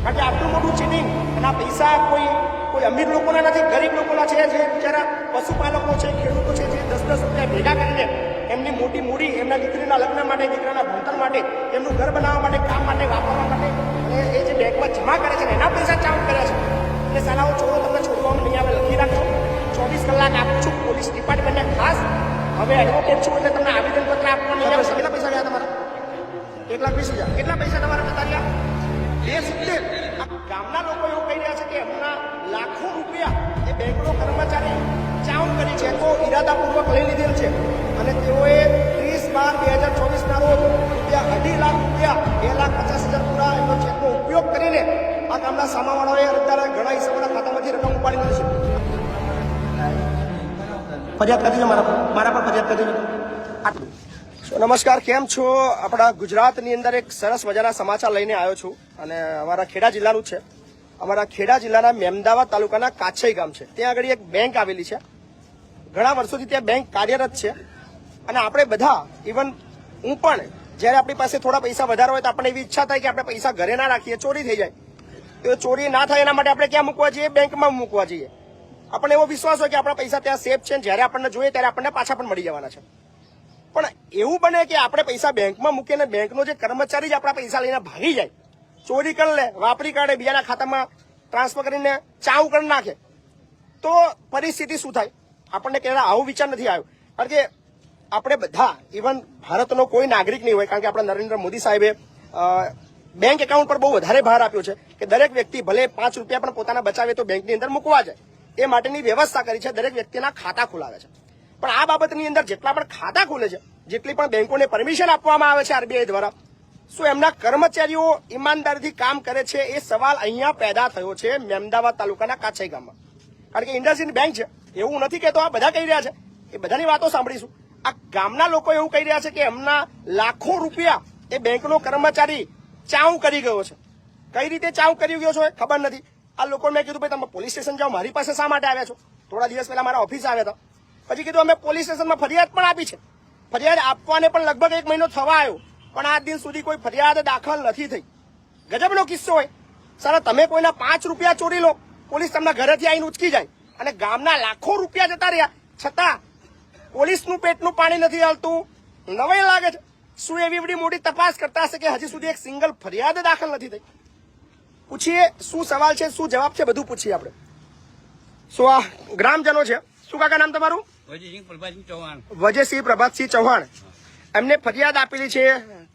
કારણ કે આટલું મોટું ચીટિંગ અને આ પૈસા કોઈ અમીર લોકોના નથી, ગરીબ લોકોના છે, જે બિચારા પશુપાલકો છે, ખેડૂતો છે, જે 10-10 રૂપિયા ભેગા કરીને એમની મોટી મૂડી એમના દીકરીના લગ્ન માટે, દીકરાના ભણતર માટે, એમનું ઘર બનાવવા માટે, કામ માટે, વાપરવા માટે અને એ જે બેંકમાં જમા કરે છે ને એના પૈસા ચાઉ કર્યા છે. એટલે સાલાઓ છોડો, તમને છોડવામાં નહીં આવે, લખી રાખો. 24 કલાક આપું છું પોલીસ ડિપાર્ટમેન્ટને ખાસ. હવે એડવોકેટ છું એટલે તમને આવેદનપત્ર આપવા નહીં આવે. કેટલા પૈસા ગયા તમારા? 1,20,000. કેટલા પૈસા તમારા જતા રહ્યા? 270. આ ગામના લોકો એવું કહી રહ્યા છે કે એમના લાખો રૂપિયા એ બેંકનો કર્મચારી ચાઉ કરી છે, તો ઈરાદાપૂર્વક લઈ લીધેલ છે અને તેઓએ 30/12/2024 ના રોજ ₹2.5 લાખ, 2,50,000 પૂરા એમનો ચેકનો ઉપયોગ કરીને આ ગામના સામાવાળાઓએ અત્યારે ઘણા હિસ્સાઓના ખાતામાંથી રકમ ઉપાડી લીધી છે. ફરિયાદ કરી છે મારા પર ફરિયાદ કરી છે. નમસ્કાર, કેમ છો? આપણા ગુજરાતની અંદર એક સરસ મજાના સમાચાર લઈને આવ્યો છું અને અમારા ખેડા જિલ્લાનું છે. અમારા ખેડા જિલ્લાના મેમદાવાદ તાલુકાના કાછઈ ગામ છે. ત્યાં આગળ એક બેંક આવેલી છે. ઘણા વર્ષોથી ત્યાં બેંક કાર્યરત છે અને આપણે બધા, ઇવન હું પણ, જ્યારે આપણી પાસે થોડા પૈસા વધારે હોય તો આપણે એવી ઈચ્છા થાય કે આપણે પૈસા ઘરે ના રાખીએ, ચોરી થઈ જાય. તો ચોરી ના થાય એના માટે આપણે ક્યાં મૂકવા જઈએ? બેંકમાં મૂકવા જઈએ. આપણને એવો વિશ્વાસ હોય કે આપણા પૈસા ત્યાં સેફ છે, જ્યારે આપણને જોઈએ ત્યારે આપણને પાછા પણ મળી જવાના છે. પણ એવું બને કે આપણે પૈસા બેંકમાં મૂકીને બેંકનો જે કર્મચારી જ આપણા પૈસા લઈને ભાગી જાય, ચોરી કરી લે, વાપરી કાઢે, બીજાના ખાતામાં ટ્રાન્સફર કરીને ચાઉ કરી નાખે, તો પરિસ્થિતિ શું થાય? આપણને ક્યારે આવો વિચાર નથી આવ્યો. કારણ કે આપણે બધા, ઇવન ભારતનો કોઈ નાગરિક નહીં હોય, કારણ કે આપણા નરેન્દ્ર મોદી સાહેબે બેંક એકાઉન્ટ પર બહુ વધારે ભાર આપ્યો છે કે દરેક વ્યક્તિ ભલે 5 રૂપિયા પણ પોતાના બચાવે તો બેંકની અંદર મૂકવા જાય, એ માટેની વ્યવસ્થા કરી છે. દરેક વ્યક્તિના ખાતા ખોલાવે છે. પણ આ બાબતની અંદર જેટલા પણ ખાતા ખોલે છે, જેટલી પણ બેંકોને પરમિશન આપવામાં આવે છે આરબીઆઈ દ્વારા, શું એમના કર્મચારીઓ ઈમાનદારીથી કામ કરે છે? એ સવાલ અહીંયા પેદા થયો છે મેમદાવાદ તાલુકાના કાછઈ ગામમાં. કારણ કે ઇન્ડસઇન્ડ બેંક છે, એવું નથી કહેતો, આ બધા કહી રહ્યા છે, એ બધાની વાતો સાંભળીશું. આ ગામના લોકો એવું કહી રહ્યા છે કે એમના લાખો રૂપિયા એ બેંકનો કર્મચારી ચાઉ કરી ગયો છે. કઈ રીતે ચાઉ કરી ગયો છે ખબર નથી. આ લોકોને મેં કીધું, ભાઈ તમે પોલીસ સ્ટેશન જાઓ, મારી પાસે શા માટે આવ્યા છો? થોડા દિવસ પહેલા મારા ઓફિસ આવ્યા હતા. પછી કીધું અમે પોલીસ સ્ટેશનમાં ફરિયાદ પણ આપી છે. ફરિયાદ આપવાને પણ લગભગ 1 મહિનો થવા આવ્યો, પણ આજ દિન સુધી કોઈ ફરિયાદ દાખલ નથી થઈ. ગજબનો કિસ્સો હોય. સારા, તમે કોઈના 5 રૂપિયા ચોરી લો, પોલીસ તમને ઘરેથી આવીને ઉચકી જાય અને ગામના લાખો રૂપિયા જતા રહ્યા, છતાં પોલીસનું પેટનું પાણી નથી હાલતું. નવાઈ લાગે છે. શું એવી બધી મોટી તપાસ કરતા હશે કે હજી સુધી એક સિંગલ ફરિયાદ દાખલ નથી થઈ? પૂછીએ શું સવાલ છે, શું જવાબ છે, બધું પૂછીએ આપણે. શું આ ગ્રામજનો છે? શું કાકા નામ તમારું? વજયસિંહ પ્રભાતસિંહ ચૌહાણ. એમને ફરિયાદ આપેલી છે.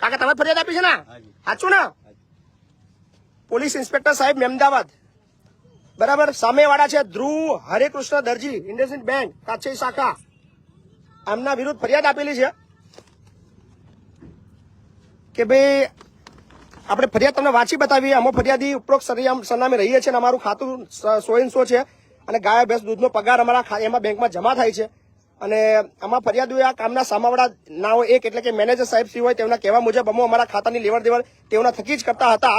કાકા તમે ફરિયાદ આપી છે ને? સાચું ને? પોલીસ ઇન્સ્પેક્ટર સાહેબ મેમદાવાદ, બરાબર. સામેવાળા છે ધ્રુવ હરેકૃષ્ણ દરજી, ઇન્ડસઇન્ડ બેંક કાછઈ શાખા. એમના વિરુદ્ધ ફરિયાદ આપેલી છે કે ભાઈ આપણે ફરિયાદ તમને વાંચી બતાવીએ. અમે ફરિયાદી ઉપરોક્ત સરનામે રહીએ છીએ અને અમારું ખાતું 100 છે અને ગાય ભેંસ દૂધનો પગાર અમારા એમાં બેંકમાં જમા થાય છે. અને આમાં ફરિયાદીઓ આ કામના સામાવાળા ના હોય, એક એટલે કે મેનેજર સાહેબ શ્રી હોય, તેમના કહેવા મુજબ અમે અમારા ખાતાની લેવડ દેવડ તેઓના થકી જ કરતા હતા.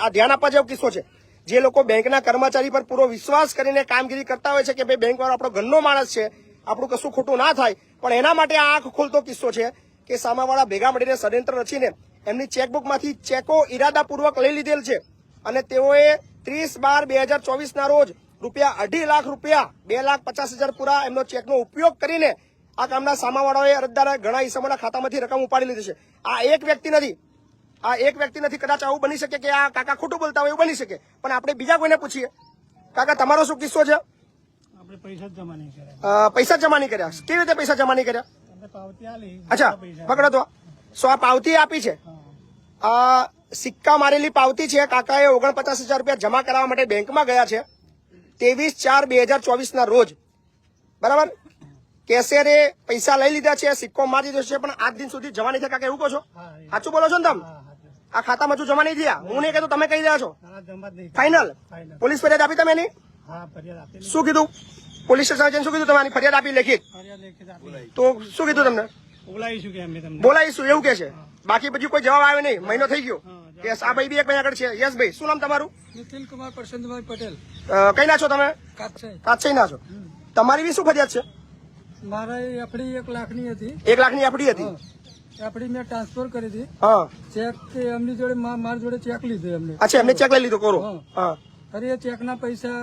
આ ધ્યાન આપવા જેવો કિસ્સો છે. જે લોકો બેંકના કર્મચારી પર પૂરો વિશ્વાસ કરીને કામગીરી કરતા હોય છે કે ભાઈ બેંક વાળો આપણો ઘરનો માણસ છે, આપણું કશું ખોટું ના થાય, પણ એના માટે આ આંખ ખોલતો કિસ્સો છે કે સામાવાળા ભેગા મળીને ષડયંત્ર રચીને એમની ચેકબુકમાંથી ચેકો ઈરાદાપૂર્વક લઈ લીધેલ છે અને તેઓએ 30/12/2024 ના રોજ ₹2.5 લાખ, 2,50,000 પૂરા એમનો ચેકનો ઉપયોગ કરીને આ કામના સામાવાળાઓએ અરજદાર ઘણા ઈસમોના ખાતામાંથી રકમ ઉપાડી લીધી છે. આ એક વ્યક્તિ નથી. કદાચ આવું બની શકે કે આ કાકા ખોટું બોલતા હોય, એવું બની શકે, પણ આપણે બીજા કોઈને પૂછીએ. કાકા તમારો શું કિસ્સો છે? આપણે પૈસા જમા નહીં કર્યા. પૈસા જમા નહીં કર્યા? કેવી રીતે પૈસા જમા નહીં કર્યા? અચ્છા, પકડો તો. આ પાવતી આપી છે, આ સિક્કા મારેલી પાવતી છે. કાકાએ 49,000 રૂપિયા જમા કરાવવા માટે બેંકમાં ગયા છે 23/4/2024 ના રોજ, બરાબર. કેશિયરે પૈસા લઈ લીધા છે, સિક્કો મારી દીધો છે, પણ આજ દિન સુધી જમા નહીં થયા. કાકા એવું કહો છો? સાચું બોલો છો ને તમે? આ ખાતામાં હજુ જમા નહીં થયા? હું નહીં કહેતો, તમે કહી રહ્યા છો. ફાઇનલ? પોલીસ ફરિયાદ આપી તમે એની? શું કીધું? પોલીસ સ્ટેશન શું કીધું? તમારી ફરિયાદ આપી લેખિત? તો શું કીધું તમને? બોલાવીશું એવું કે છે. બાકી પછી કોઈ જવાબ આવે નહીં. મહિનો થઈ ગયો. યસ, આ ભાઈ બી 1 મહિના આગળ છે. યસ ભાઈ, શું નામ તમારું? નિખિલ કુમાર પ્રશાંતભાઈ પટેલ. કઈ ના છો તમે? કાછઈ ના છો. તમારી બી શું ફરિયાદ છે? મારે એફડી 1 લાખની હતી. 1 લાખની એફડી હતી. આપડી મેં ટ્રાન્સફર કરી હતી હા ચેક કે એમની જોડે મારી જોડે ચેક લીધો એમને અચ્છા એમને ચેક લઈ લીધો કોરો હા અરે એ ચેક ના પૈસા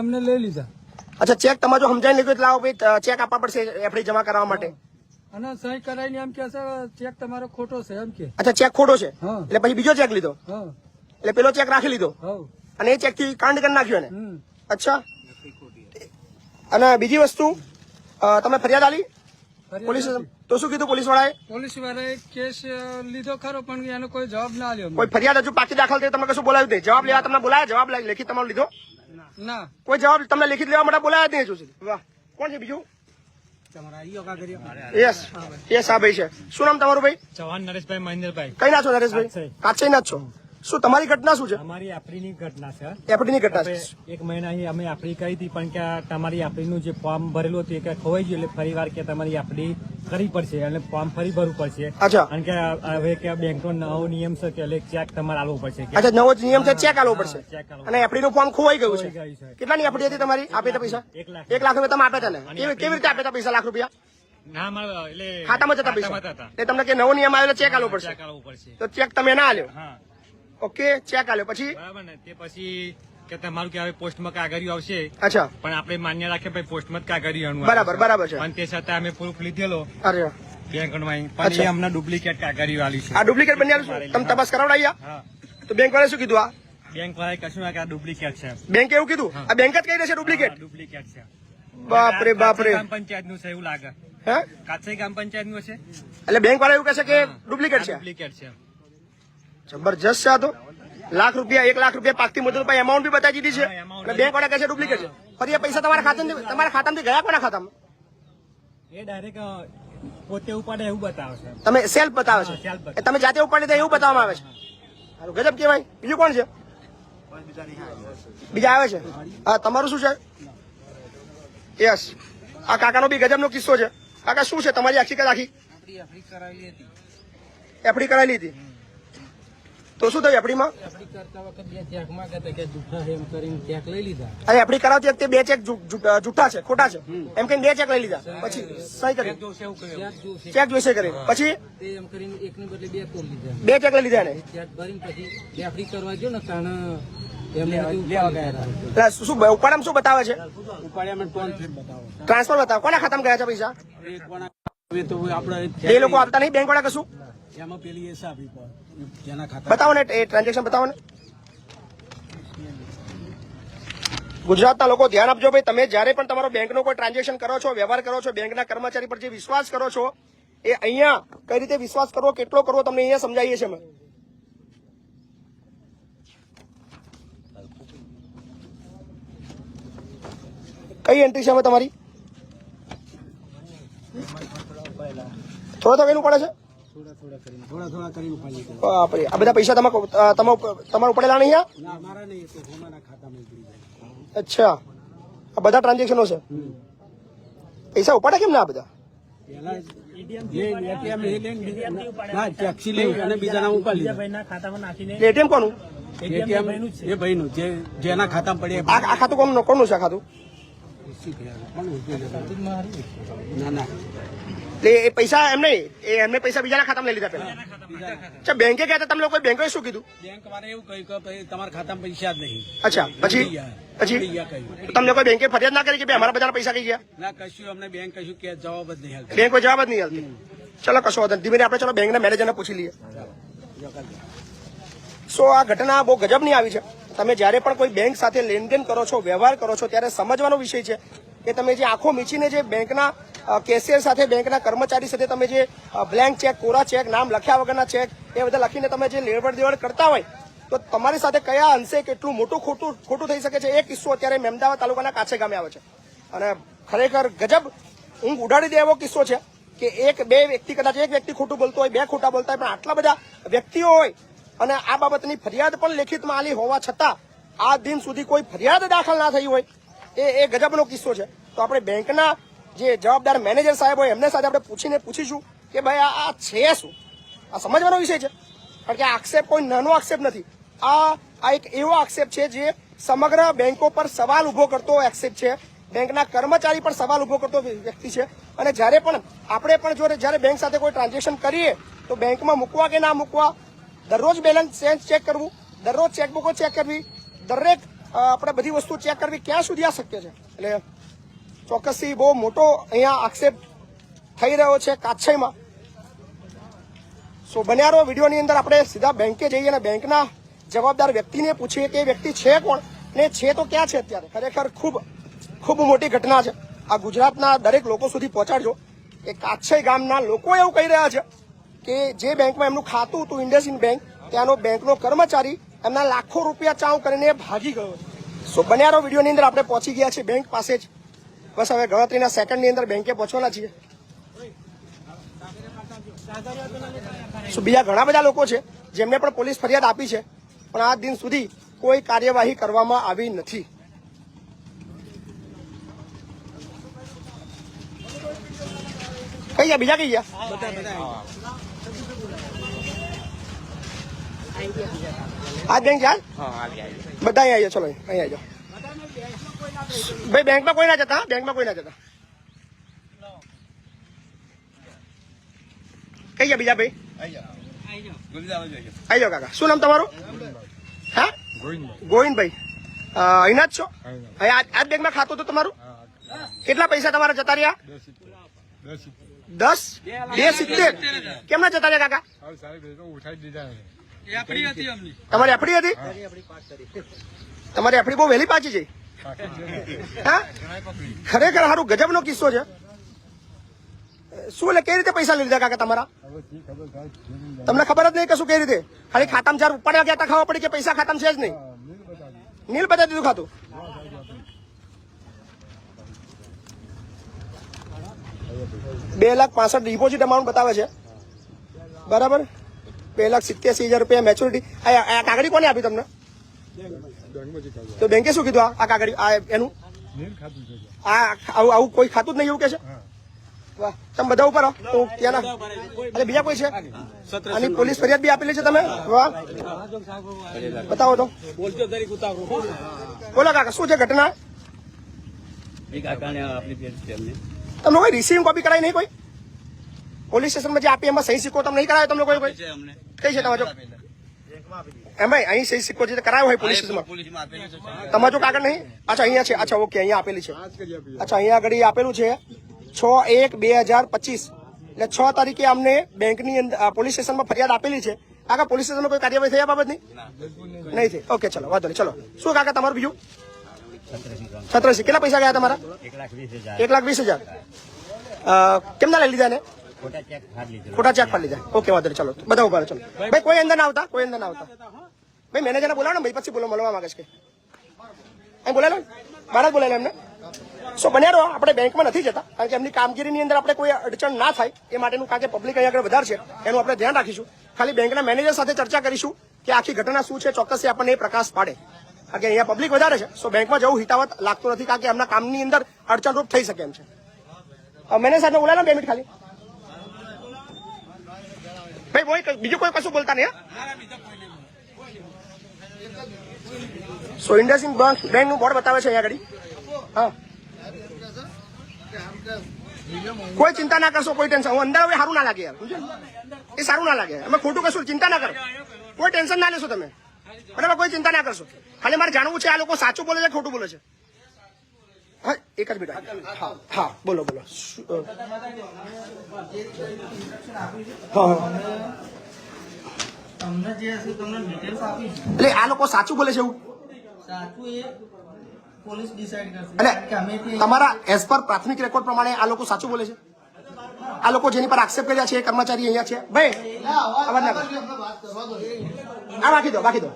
એમને લઈ લીધા અચ્છા ચેક તમારે જો સમજાવી લીધું એટલે આવો ભાઈ ચેક આપવા પડશે એફડી જમા કરાવવા માટે અને સહી કરાવીને એમ કે છે ચેક તમારો ખોટો છે એમ કે અચ્છા ચેક ખોટો છે હા. એટલે પછી બીજો ચેક લીધો હા એટલે પેલો ચેક રાખી લીધો હવ અને એ ચેક થી કાંડ કરી નાખ્યો ને હમ અચ્છા અને બીજી વસ્તુ તમે ફરિયાદ આલી પોલીસ તો શું કીધું પોલીસ વાળાએ પોલીસ વાળાએ કેસ લીધો ખરો પણ એનો કોઈ જવાબ ના આલ્યો કોઈ ફરિયાદ હજુ પાકી દાખલ થઈ તમે કશું બોલાવ્યું નહીં જવાબ લેવા તમને બોલાયા જવાબ લેખિત તમારો લીધો ના કોઈ જવાબ તમને લેખિત લેવા માટે બોલાયા જ નહીં હજુ સુધી વાહ કોણ છે બીજું યસ યસ આ ભાઈ છે શું નામ તમારું ભાઈ ચૌહાણ નરેશભાઈ મહેન્દ્રભાઈ કઈ ના છો નરેશભાઈ કાચઈ ના જ છો શું તમારી ઘટના શું છે અમારી આપણીની ઘટના છે એફડી ની ઘટના છે એક મહિના અહીં અમે આપણી કરી હતી પણ કે તમારી આપણીનું જે ફોર્મ ભરેલું હતું એ કે ખોવાઈ ગયું એટલે ફરી વાર કે તમારી આપણી કરવી પડશે અને ફોર્મ ફરી ભરવું પડશે અચ્છા અને કે હવે કે બેંકનો નવો નિયમ છે કે એટલે ચેક તમારે આલવો પડશે કે અચ્છા નવો નિયમ છે ચેક આલવો પડશે ચેક આલવો અને એફડી નું ફોર્મ ખોવાઈ ગયું ખોવાઈ છે ગયું છે. કેટલાની એફડી હતી તમારી આપી હતા પૈસા 1 લાખ. 1 લાખ રૂપિયા તમે આપ્યા હતા ને કેવી રીતે આપ્યા હતા પૈસા લાખ રૂપિયા ના મારે એટલે ખાતામાં જતા પૈસા ખાતામાં હતા. એ તમને કે નવો નિયમ આવ્યો ચેક આલવો પડશે ચેક આલવો પડશે તો ચેક તમે ના આલ્યો હા ઓકે ચેક આલ્યો પછી બરાબર ને તે પછી કે તમારું કે હવે પોસ્ટમાં કાગળિયું આવશે અચ્છા પણ આપણે માન્ય રાખીએ ભાઈ પોસ્ટમાં જ કાગળિયું બરાબર બરાબર છે પણ તે છતાં અમે પ્રૂફ લીધેલો અરે બેંકમાં પણ એ અમને ડુપ્લિકેટ કાગળિયું આલી છે આ ડુપ્લિકેટ બની આવ્યું તમે તપાસ કરાવડાવી હા તો બેંક વાળાએ શું કીધું આ બેંક વાળાએ કશું ના કે આ ડુપ્લિકેટ છે બેંકે એવું કીધું આ બેંક જ કહી દેશે ડુપ્લિકેટ ડુપ્લિકેટ છે બાપરે બાપરે ગ્રામ પંચાયત નું છે એવું લાગે હે કાછઈ ગ્રામ પંચાયત નું છે એટલે બેંક વાળા એવું કહેશે કે ડુપ્લિકેટ છે ડુપ્લિકેટ છે જબરજસ્ત છે આ તો લાખ રૂપિયા 1 લાખ રૂપિયા પાકતી મુદત પર એમાઉન્ટ બી બતાવી દીધી છે હા, amount અને બેંક વાળા કહે છે ડુપ્લિકેટ છે ફરી એ પૈસા તમારા ખાતામાંથી ગયા કોના ખાતામાં એ ડાયરેક્ટ પોતે ઉપાડે એવું બતાવે છે તમે સેલ્ફ બતાવે હા, self છે બતાવે. એ તમે જાતે ઉપાડી દે એવું બતાવવામાં આવે છે સારું ગજબ કહેવાય બીજું કોણ છે બીજા આવે છે હા તમારું શું છે યસ આ કાકાનો બી ગજબનો કિસ્સો છે કાકા શું છે તમારી આખી આખી એફડી કરાયેલી હતી તો શું થયું એફડીમાં અરે એફડી કરાવતી વખતે 2 ચેક જૂઠા છે ખોટા છે એમ કઈ 2 ચેક લઈ લીધા પછી સહી કરી ચેક જોઈશે કરી પછી 2 ચેક લઈ લીધા એને એટલે શું ઉપાડામાં શું બતાવે છે ટ્રાન્સફર બતાવે કોના ખાતામાં ગયા છે પૈસા એ લોકો આપતા નહીં બેંક વાળા કશું બતાવો ને એ ટ્રાન્ઝેક્શન બતાવો ને ગુજરાતના લોકો ધ્યાન આપજો ભાઈ તમે જયારે પણ તમારો બેંકનો કોઈ ટ્રાન્ઝેક્શન કરો છો વ્યવહાર કરો છો બેંકના કર્મચારી પર જે વિશ્વાસ કરો છો એ અહીંયા કઈ રીતે વિશ્વાસ કરવો કેટલો કરવો તમને અહીંયા સમજાવીએ છીએ અમે કઈ એન્ટ્રી છે હવે તમારી થોડા એનું પડે છે બાપરે આ બધા પૈસા તમારા ઉપડેલા નહીં અચ્છા આ બધા ટ્રાન્ઝેક્શનો છે પૈસા ઉપાડે કેમ ના આ બધા એટીએમ કોનું જેના ખાતામાં પડે આ ખાતું કોનું છે આ ખાતું એટલે એ પૈસા એમ નહીં એમને પૈસા બીજાના ખાતામાં લઈ લીધા પેલા અચ્છા બેંકે ગયા હતા તમે લોકો બેંકે શું કીધું બેંક વાળા એવું કહ્યું કે ભાઈ તમારા ખાતામાં પૈસા જ નહીં અચ્છા પછી તમને કોઈ બેંકે ફરિયાદ ના કરી કે ભાઈ અમારા બધાના પૈસા કઈ ગયા ના કશું અમને બેંક કશું કે જવાબ જ નહીં બેંક કોઈ જવાબ જ નહીં હાલતી ચલો કશો વાંધો નહીં. ધીમે આપણે ચલો બેંકના મેનેજરને પૂછી લઈએ આ ઘટના બહુ ગજબની આવી છે તમે જ્યારે પણ કોઈ બેંક સાથે લેનદેન કરો છો વ્યવહાર કરો છો ત્યારે સમજવાનો વિષય છે કે તમે જે આંખો મીચીને જે બેંકના કેશિયર સાથે બેંકના કર્મચારી સાથે તમે જે બ્લેન્ક ચેક કોરા ચેક નામ લખ્યા વગરના ચેક એ બધા લખીને તમે જે લેવડ દેવડ કરતા હોય તો તમારી સાથે કયા અંશે કેટલું મોટું ખોટું થઈ શકે છે એ કિસ્સો અત્યારે મહેમદાવાદ તાલુકાના કાછે ગામે આવે છે અને ખરેખર ગજબ ઊંઘ ઉડાડી દે એવો કિસ્સો છે કે 1-2 વ્યક્તિ કદાચ એક વ્યક્તિ ખોટું બોલતો હોય 2 ખોટા બોલતા હોય પણ આટલા બધા વ્યક્તિઓ હોય અને આ બાબતની ફરિયાદ પણ લેખિતમાં આલી હોવા છતાં આ દિન સુધી કોઈ ફરિયાદ દાખલ ના થઈ હોય એ ગજબનો કિસ્સો છે તો આપણે બેંકના જે જવાબદાર મેનેજર સાહેબ હોય એમને સાથે આપણે પૂછીશું કે ભાઈ આ છે શું આ સમજવાનો વિષય છે કારણ કે આ આક્ષેપ કોઈ નાનો આક્ષેપ નથી આ એક એવો આક્ષેપ છે જે સમગ્ર બેંકો પર સવાલ ઉભો કરતો આક્ષેપ છે બેંકના કર્મચારી પર સવાલ ઉભો કરતો વ્યક્તિ છે અને જ્યારે પણ આપણે પણ જો જ્યારે બેંક સાથે કોઈ ટ્રાન્ઝેક્શન કરીએ તો બેંકમાં મૂકવા કે ના મૂકવા, દરરોજ બેલેન્સ ચેક કરવું, દરરોજ ચેકબુકો ચેક કરવી, દરેક આપણે બધી વસ્તુ ચેક કરવી, ક્યાં સુધી આ શક્ય છે? એટલે ચોક્કસથી બહુ મોટો અહીંયા આક્ષેપ થઈ રહ્યો છે કાછઈમાં. સો બન્યા રહો વિડીયોની અંદર. આપણે સીધા બેંકે જઈએ અને બેંકના જવાબદાર વ્યક્તિને પૂછીએ કે એ વ્યક્તિ છે કોણ ને છે તો ક્યાં છે અત્યારે. ખરેખર ખૂબ મોટી ઘટના છે. આ ગુજરાતના દરેક લોકો સુધી પહોંચાડજો કે કાછઈ ગામના લોકો એવું કહી રહ્યા છે કે જે બેંકમાં એમનું ખાતું હતું ઇન્ડસઇન્ડ બેંક, ત્યાંનો બેંકનો કર્મચારી એમના લાખો રૂપિયા ચાઉ કરીને ભાગી ગયો. સો બન્યા રહો વિડીયોની અંદર. આપણે પહોંચી ગયા છીએ બેંક પાસે જ. બસ હવે ગણતરીના સેકન્ડની અંદર બેંકે પહોંચવાના છીએ. બીજા ઘણા બધા લોકો છે જેમને પણ પોલીસ ફરિયાદ આપી છે, પણ આજ દિન સુધી કોઈ કાર્યવાહી કરવામાં આવી નથી. કઈ ગયા બીજા કઈ ગયા? આજ બેંક જાય બધા અહીંયા આવ્યા. ચલો અહીંયા આવજો ભાઈ. બેંકમાં કોઈ ના જતા, બેંકમાં કોઈ ના જતા. કઈ ગયા બીજા ભાઈ? આવી જાઓ કાકા. શું નામ તમારું? હા, ગોવિંદભાઈ. અહીંના જ છો? આ બેંકમાં ખાતું હતું તમારું? કેટલા પૈસા તમારા જતા રહ્યા? 10.70. કેમ ના જતા રહ્યા કાકા? તમારી એફડી હતી? તમારી એફડી બહુ વહેલી પાછી છે. હા, ખરેખર સારું ગજબનો કિસ્સો છે. શું એટલે કઈ રીતે પૈસા લીધા કાકા તમારા? તમને ખબર જ નહીં કશું કઈ રીતે? ખાલી ખાતામાં જયારે ઉપાડ્યા ગયા હતા ખબર પડી કે પૈસા ખાતામાં છે જ નહીં. નીલ બતાવી દીધું ખાતું. ₹2,65,000 ડિપોઝિટ અમાઉન્ટ બતાવે છે. બરાબર, 2,87,000 રૂપિયા મેચ્યોરિટી. આ કાગળી કોને આપી તમને? તો બેંકે શું કીધું? આ કાગળી એનું આવું કોઈ ખાતું જ નહીં એવું કે છે? વાહ, તમે બધા ઉપર તો ત્યાંના અને બીજા કોઈ છે? આની પોલીસ ફરિયાદ બી આપેલી છે તમે? વાહ, બતાવો તો. બોલો કાકા, શું છે ઘટના? તમને કોઈ રિસીવિંગ કોપી કરાવી નહીં? કોઈ પોલીસ સ્ટેશનમાં જે આપી એમાં સહી સિક્કો તમને નહીં કરાયો? તમને કોઈ કઈ છે તમારો? એમાં અહીં સહી સિક્કો જે કરાયો હોય પોલીસ સ્ટેશનમાં, તમારો કાગળ નહીં? અચ્છા, અહીંયા છે. અચ્છા, ઓકે, અહીંયા આપેલી છે. અચ્છા, અહીંયા આગળ આપેલું છે 6/1/2025. એટલે 6 તારીખે અમને બેંકની અંદર પોલીસ સ્ટેશનમાં ફરિયાદ આપેલી છે. કાકા, પોલીસ સ્ટેશનમાં કોઈ કાર્યવાહી થઈ આ બાબતની? નહીં થઈ. ઓકે, ચલો વાંધો નહીં. ચલો, શું કાકા તમારું બીજું? 87. કેટલા પૈસા ગયા તમારા? 1,20,000. કેમ ના લઈ લીધા ને? ખોટા ચેક ફાડી લીધા. ઓકે, વાંધો નહીં. ચલો બધા ઉભા રહો. ચલો ભાઈ, કોઈ અંદર ના આવતા, કોઈ અંદર ના આવતા. ભાઈ મેનેજરને બોલાવો ને ભાઈ, પછી બોલો, મળવા માંગે છે. અહીં બોલાવો, મારા જ બોલાયેલો એમને. સો બન્યા રહો. આપણે બેંકમાં નથી જતા કારણ કે એમની કામગીરીની અંદર આપણે કોઈ અડચણ ના થાય એ માટેનું, કારણ કે પબ્લિક અહીં આગળ વધારે છે એનું આપણે ધ્યાન રાખીશું. ખાલી બેંકના મેનેજર સાથે ચર્ચા કરીશું કે આખી ઘટના શું છે, ચોક્કસ આપણને એ પ્રકાશ પાડે. કારણ કે અહીંયા પબ્લિક વધારે છે. સો બેંકમાં જવું હિતાવત લાગતું નથી કારણ કે એમના કામની અંદર અડચણરૂપ થઈ શકે એમ છે. મેનેજર સાથે બોલાવો 2 મિનિટ ખાલી. ભાઈ બીજું કોઈ કશું બોલતા નહીં. સો ઇન્ડસઇન્ડ બેંક નું બોર્ડ બતાવે છે અહીંયા આગળ. હા, કોઈ ચિંતા ના કરશો, કોઈ ટેન્શન. હું અંદર હવે સારું ના લાગે યાર, એ સારું ના લાગે. અમે ખોટું કશું ચિંતા ના કરો, કોઈ ટેન્શન ના લેશો તમે. બરાબર, કોઈ ચિંતા ના કરશો. ખાલી મારે જાણવું છે આ લોકો સાચું બોલે છે ખોટું બોલે છે. હા, એક જ મિનિટ. હા, બોલો. એટલે આ લોકો સાચું બોલે છે એવું? પોલીસ ડિસાઈડ કરશે. એટલે તમારા એઝ પર પ્રાથમિક રેકોર્ડ પ્રમાણે આ લોકો સાચું બોલે છે? આ લોકો જેની પર આક્ષેપ કર્યા છે કર્મચારી અહીંયા છે? ભાઈ અવાજ ના કરો. આ રાખી દો.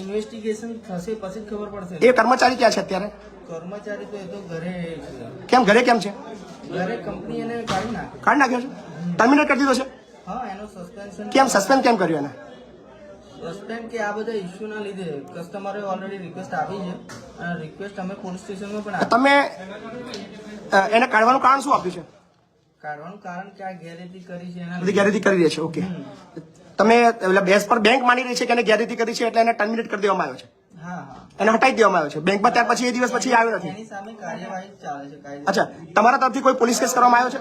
ઇન્વેસ્ટિગેશન થશે પછી ખબર પડશે. એ કર્મચારી ક્યાં છે અત્યારે? કર્મચારી તો એ તો ઘરે. કેમ ઘરે કેમ છે? ઘરે કંપની એને કાઢી નાખ્યો છે? ટર્મિનેટ કરી દીધો છે? હા, એનો સસ્પેન્શન. કેમ સસ્પેન્ડ કેમ કર્યું એને? સસ્પેન્ડ કે આ બધા ઇસ્યુ ના લીધે કસ્ટમરે ઓલરેડી રિક્વેસ્ટ આપી છે અને રિક્વેસ્ટ અમે પોલીસ સ્ટેશનમાં પણ આપી. તમે એને કાઢવાનું કારણ શું આપ્યું છે? કાઢવાનું કારણ કે આ ગેરરીતિ કરી છે એના બધી ગેરરીતિ કરી રહી છે. ઓકે, તમે બેંક માની રહી છે કે એને ગેરરીતિ કરી છે એટલે એને ટર્મિનેટ કરી દેવામાં આવ્યો છે? હા હા એને હટાવી દેવામાં આવ્યો છે બેંકમાં, ત્યાર પછી એ દિવસ પછી આવ્યો નથી. એની સામે કાર્યવાહી ચાલે છે કાયદે. અચ્છા, તમારા તરફથી કોઈ પોલીસ કેસ કરવામાં આવ્યો છે?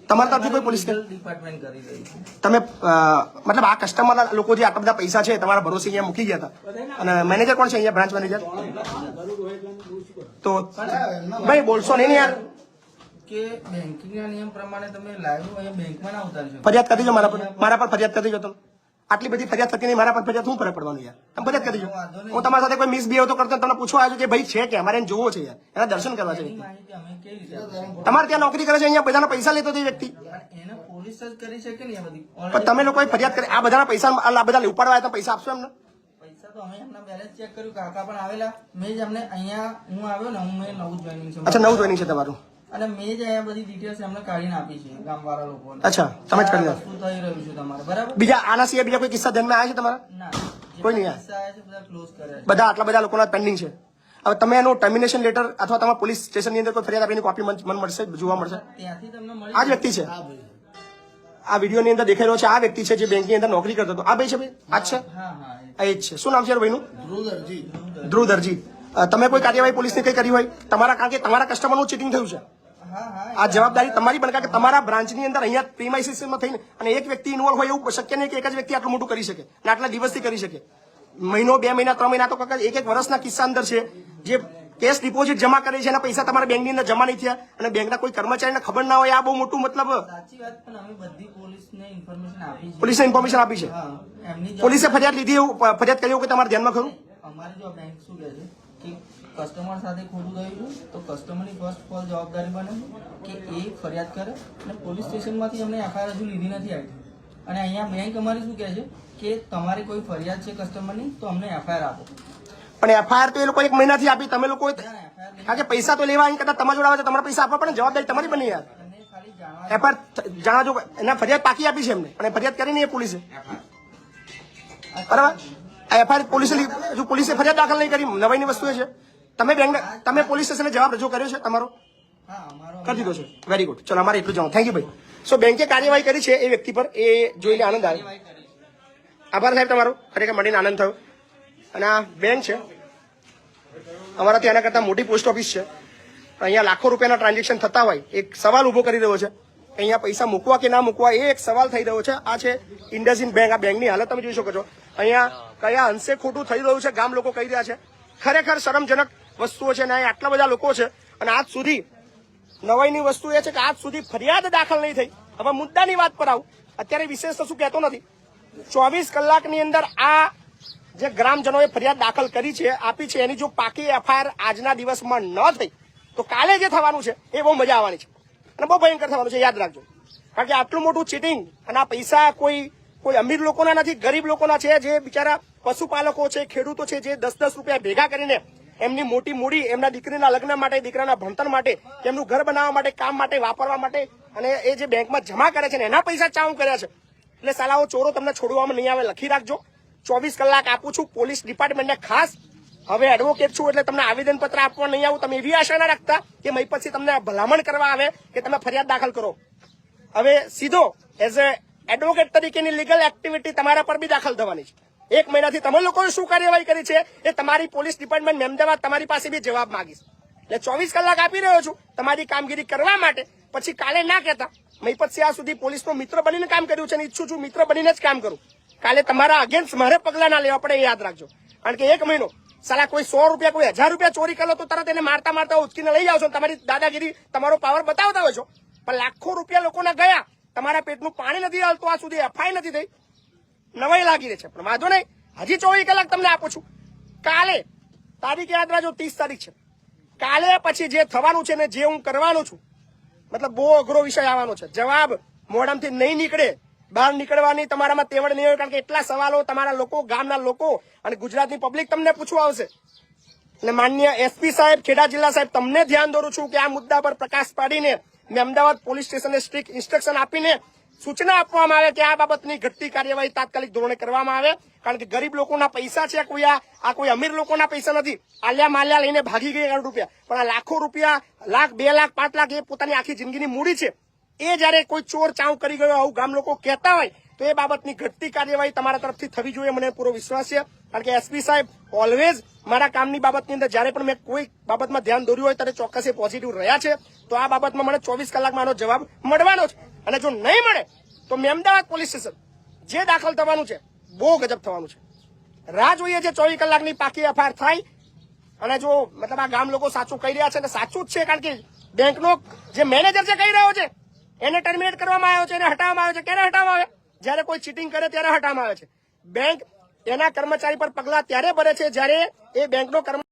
તમારા તરફથી કોઈ પોલીસ કેસ? લીગલ ડિપાર્ટમેન્ટ કરી રહી છે. તમે મતલબ આ કસ્ટમરના લોકો જે આટલા બધા પૈસા છે તમારા ભરોસે અહીંયા મૂકી ગયા હતા, અને મેનેજર કોણ છે અહીંયા, બ્રાન્ચ મેનેજર? તો ભાઈ બોલશો નહીં ને યાર. કે બેંકિંગના નિયમ પ્રમાણે તમે લાઈવ અહીંયા બેંકમાં ના ઉતારી શકો. ફરિયાદ કરી દો મારા પર ફરિયાદ કરી દો તમે. આટલી બધી ફરિયાદ થતી નહીં, મારા પર ફરિયાદ શું ફરક પડવાનું યાર? તમે ફરિયાદ કરી દો. હું તમારા સાથે કોઈ મિસબિહેવ તો કરતો તમને પૂછવા આવ્યો છું કે ભાઈ છે કે અમારે એને જોવો છે યાર, એના દર્શન કરવા છે. એની માહિતી અમે કેવી રીતે આપીશું? તમારે ત્યાં નોકરી કરે છે, અહીંયા બધાના પૈસા લેતો હતો એ વ્યક્તિ. પણ એને પોલીસ જ કરી શકે ને આ બધી. પણ તમે લોકોએ ફરિયાદ કરી, આ બધાના પૈસા આ બધા ઉપાડવા આવ્યા, તમે પૈસા આપશો એમને? પૈસા તો અમે એમના બેલેન્સ ચેક કર્યું, કાકા પણ આવેલા. મેં જ અમને અહીંયા હું આવ્યો ને, મેં નવું જોઈનિંગ છે. અચ્છા, નવું જોઈનિંગ છે તમારું? અને મેં જ અહીંયા બધી ડિટેલ્સ એમને કાઢીને આપી છે ગામવાળા લોકોને. અચ્છા, તમે જ કરી દો. શું થઈ રહ્યું છે તમારે, બરાબર? બીજા આના સિવાય બીજા કોઈ કિસ્સા ધ્યાનમાં આવ્યા છે તમારા? ના, કોઈ નહીં. કિસ્સા આવ્યા છે બધા ક્લોઝ કર્યા છે. બધા આટલા બધા લોકોના પેન્ડિંગ છે. હવે તમે એનું ટર્મિનેશન લેટર અથવા તમારા પોલીસ સ્ટેશનની અંદર કોઈ ફરિયાદ આપીની કોપી મને મળશે, જોવા મળશે? ત્યાંથી તમને મળી આ જ વ્યક્તિ છે, આ વિડીયોની અંદર દેખાઈ રહ્યો છે આ વ્યક્તિ છે જે બેંકની અંદર નોકરી કરતો હતો. આ ભાઈ છે ભાઈ? આ જ છે, હા હા આ એ જ છે. શું નામ છે ભાઈનું? ધ્રુવ દરજી. તમે કોઈ કાર્યવાહી પોલીસની કઈ કરી હોય તમારા, કારણ કે તમારા કસ્ટમરનું ચીટિંગ થયું છે, હા હા આ જવાબદારી તમારી પણ, કારણ કે તમારા બ્રાન્ચની અંદર અહીંયા પ્રીમાઇસીસમાં થઈને અને એક વ્યક્તિ ઇન્વોલ્વ હોય એવું શક્ય નહીં કે એક જ વ્યક્તિ આટલું મોટું કરી શકે અને આટલા દિવસથી કરી શકે. મહિનો, 2 મહિના, 3 મહિના તો કાકા એક વર્ષના કિસ્સા અંદર છે જે કેશ ડિપોઝિટ જમા કરે છે એના પૈસા તમારા બેંકની અંદર જમા નહીં થયા અને બેંકના કોઈ કર્મચારીને ખબર ના હોય. આ બહુ મોટું મતલબ સાચી વાત, પણ અમે બધી પોલીસને ઇન્ફોર્મેશન આપી છે. પોલીસે ઇન્ફોર્મેશન આપી છે. હા, એમની પોલીસે ફરિયાદ લીધી, એવું ફરિયાદ કરી એવું કે તમારા ધ્યાનમાં ખરું? અમારી જો બેંક શું કહે છે કે કસ્ટમર સાથે ખોટું થયું છે તો કસ્ટમરની ફર્સ્ટ ઓફ ઓલ જવાબદારી બને કે એ ફરિયાદ કરે, અને પોલીસ સ્ટેશનમાંથી અમને એફઆઈઆર હજુ લીધી નથી આવી. અને અહીંયા બેંક અમારી શું કહે છે કે તમારી કોઈ ફરિયાદ છે કસ્ટમરની તો અમને એફઆઈઆર આપો. પણ એફઆઈઆર તો એ લોકો 1 મહિનાથી આપી, તમે લોકો કારણ કે પૈસા તો લેવા અહીં કરતા તમારા જોડે આવે છે, તમારા પૈસા આપવા પડે, જવાબદારી તમારી બની યાર. અને ખાલી જાણવા એફઆઈઆર જાણો એના ફરિયાદ પાકી આપી છે એમને, પણ એ ફરિયાદ કરી નહીં એ પોલીસે, બરાબર? એફઆઈઆર પોલીસે જો પોલીસે ફરિયાદ દાખલ નહીં કરી, નવાઈની વસ્તુ એ છે. તમે પોલીસ સ્ટેશને જવાબ રજૂ કર્યો છે તમારો? હા અમારો કરી દીધો છે. વેરી ગુડ, ચલો અમારે એટલું જાણો. થેન્ક યુ ભાઈ. સો બેંકે કાર્યવાહી કરી છે એ વ્યક્તિ પર, એ જોઈને આનંદ આવ્યો. આભાર સાહેબ તમારો, ખરેખર મળીને આનંદ થયો. અને આ બેંક છે અમારા ત્યાં, એના કરતાં મોટી પોસ્ટ ઓફિસ છે. અહીંયા લાખો રૂપિયાના ટ્રાન્ઝેક્શન થતા હોય, એક સવાલ ઉભો કરી રહ્યો છે અહીંયા પૈસા મૂકવા કે ના મૂકવા, એ એક સવાલ થઈ રહ્યો છે. આ છે ઇન્ડસઇન્ડ બેંક. આ બેંકની હાલત તમે જોઈ શકો છો. અહીંયા કયા અંશે ખોટું થઈ રહ્યું છે ગામ લોકો કહી રહ્યા છે. ખરેખર શરમજનક વસ્તુઓ છે ને આટલા બધા લોકો છે અને આજ સુધી નવાઈની વસ્તુ એ છે કે આજ સુધી ફરિયાદ દાખલ નહીં થઈ. હવે મુદ્દાની વાત પર આવું, અત્યારે વિશેષ તો શું કહેતો નથી, 24 કલાકની અંદર આ જે ગ્રામજનોએ ફરિયાદ દાખલ કરી છે, આપી છે, એની જો પાકી એફઆઈઆર આજના દિવસમાં ન થઈ તો કાલે જે થવાનું છે એ બહુ મજા આવવાની છે અને બહુ ભયંકર થવાનું છે, યાદ રાખજો. કારણ કે આટલું મોટું ચીટિંગ, અને આ પૈસા કોઈ અમીર લોકોના નથી, ગરીબ લોકોના છે, જે બિચારા પશુપાલકો છે, ખેડૂતો છે, જે 10-10 રૂપિયા ભેગા કરીને એમની મોટી મૂડી એમના દીકરીના લગ્ન માટે, દીકરાના ભણતર માટે, એમનું ઘર બનાવવા માટે, કામ માટે, વાપરવા માટે, અને એ જે બેંકમાં જમા કરે છે ને એના પૈસા ચાઉ કર્યા છે. એટલે સાલાઓ ચોરો તમને છોડવામાં નહીં આવે, લખી રાખજો. 24 કલાક આપું છું પોલીસ ડિપાર્ટમેન્ટને ખાસ. હવે એડવોકેટ છું એટલે તમને આવેદન પત્ર આપવા નહીં આવું. તમે એવી આશા ના રાખતા કે મય પછી તમને ભલામણ કરવા આવે કે તમે ફરિયાદ દાખલ કરો. હવે સીધો એઝ એ એડવોકેટ તરીકેની લીગલ એક્ટિવિટી તમારા પર બી દાખલ થવાની છે. 1 મહિનાથી તમે લોકોએ શું કાર્યવાહી કરી છે એ તમારી પોલીસ ડિપાર્ટમેન્ટ મહેમદાવાદ તમારી પાસે બી જવાબ માંગીશ. એટલે 24 કલાક આપી રહ્યો છું તમારી કામગીરી કરવા માટે. પછી કાલે ના કહેતા મય પછી આ સુધી પોલીસનો મિત્ર બનીને કામ કર્યું છે અને ઈચ્છું છું મિત્ર બનીને જ કામ કરું. કાલે તમારા અગેન્સ્ટ મારે પગલા ના લેવા પડે, એ યાદ રાખજો. કારણ કે 1 મહિનો સાલા કોઈ 100 રૂપિયા, કોઈ 1000 રૂપિયા ચોરી કરો તો તરત એને મારતા મારતા ઉચકીને લઈ જાવ છો, તમારી દાદાગીરી, તમારો પાવર બતાવતા હોય છો. પણ લાખો રૂપિયા લોકોના ગયા, તમારા પેટનું પાણી નથી હાલતું, આ સુધી એફઆઈ નથી થઈ, નવાઈ લાગી રહી છે. પણ વાંધો નહીં, હજી 24 કલાક તમને આપું છું. કાલે તારીખ યાદ રાખજો, 30 તારીખ છે. કાલે પછી જે થવાનું છે ને જે હું કરવાનું છું, મતલબ બહુ અઘરો વિષય આવવાનો છે. જવાબ મોઢામાંથી નહીં નીકળે, બહાર નીકળવાની તમારામાં તેવડ નહીં હોય. કારણ કે એટલા સવાલો તમારા લોકો, ગામના લોકો અને ગુજરાતની પબ્લિક તમને પૂછવા આવશે. અને માનનીય એસપી સાહેબ, ખેડા જિલ્લા સાહેબ, તમને ધ્યાન દોરું છું કે આ મુદ્દા પર પ્રકાશ પાડીને અમદાવાદ પોલીસ સ્ટેશનને સ્ટ્રિક્ટ ઇન્સ્ટ્રક્શન આપીને સૂચના આપવામાં આવે કે આ બાબતની ઘટતી કાર્યવાહી તાત્કાલિક ધોરણે કરવામાં આવે. કારણ કે ગરીબ લોકોના પૈસા છે, કોઈ અમીર લોકોના પૈસા નથી. આલ્યા માલ્યા લઈને ભાગી ગઈ કરોડ રૂપિયા, પણ આ લાખો રૂપિયા, 1 લાખ, 2 લાખ, 5 લાખ એ પોતાની આખી જિંદગીની મૂડી છે. એ જયારે કોઈ ચોર ચાઉ કરી ગયો આવું ગામ લોકો કહેતા હોય તો એ બાબતની ઘટતી કાર્યવાહી તમારા તરફથી થવી જોઈએ, મને પૂરો વિશ્વાસ છે. કારણ કે એસપી સાહેબ ઓલવેઝ મારા કામની બાબતની અંદર જ્યારે પણ મેં કોઈ બાબતમાં ધ્યાન દોર્યું હોય ત્યારે ચોક્કસ એ પોઝિટિવ રહ્યા છે. તો આ બાબતમાં મને 24 કલાકમાં આનો જવાબ મળવાનો છે. અને જો નહીં મળે તો મેમદાવાદ પોલીસ સ્ટેશન જે દાખલ થવાનું છે બહુ ગજબ થવાનું છે. રાહ જોઈએ છે 24 કલાકની પાકી એફઆઈઆર થાય. અને જો મતલબ આ ગામ લોકો સાચું કહી રહ્યા છે અને સાચું જ છે, કારણ કે બેંકનો જે મેનેજર છે કહી રહ્યો છે એને ટર્મિનેટ કરવામાં આવ્યો છે, એને હટાવવામાં આવ્યો છે. ક્યારે હટાવવામાં આવે? જ્યારે કોઈ ચીટિંગ કરે ત્યારે હટાવવામાં આવે છે. બેંક એના કર્મચારી પર પગલા ત્યારે ભરે છે જ્યારે એ બેંકનો કર્મચારી